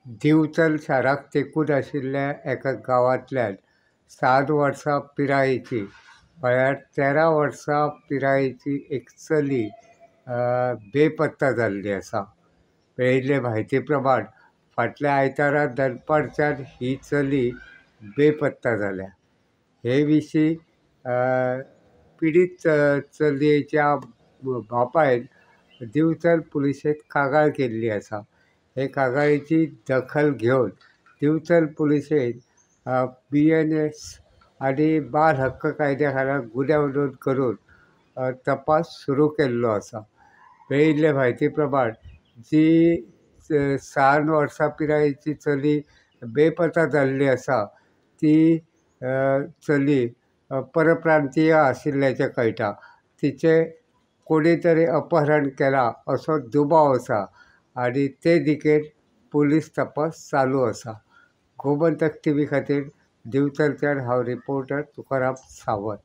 दिवचल शाराक तेंकून आशिल्ल्या एका गांवांतल्यान 7 वर्सां पिरायेची म्हळ्यार 13 वर्सां पिरायेची एक चली बेपत्ता जाल्ली आसा. मेळिल्ले म्हायती प्रमाण फाटल्या आयतारा दनपारच्यान ही चली बेपत्ता जाल्या. हे विशीं पिडीत चलयेच्या बापायन दिवचल पुलिशेंत कागाळ केल्ली आसा. हे कागाळीची दखल घेवन दिवचल पुलिशेन BNS आनी बाल हक्क कायद्या खाला गुन्यांव नोंद करून तपास सुरू केल्लो आसा. मेळिल्ले म्हायती प्रमाण जी 6 वर्सां पिरायेची चली बेपत्ता जाल्ली आसा ती चली परप्रांतीय आशिल्ल्याचें कळटा. तिचें कोणी तरी अपहरण केलां असो दुबाव आसा आनी ते दिकेन पुलीस तपास चालू आसा. गोमंतक TV खातीर दिवचलच्यान हांव रिपोर्टर तुकाराम सावंत.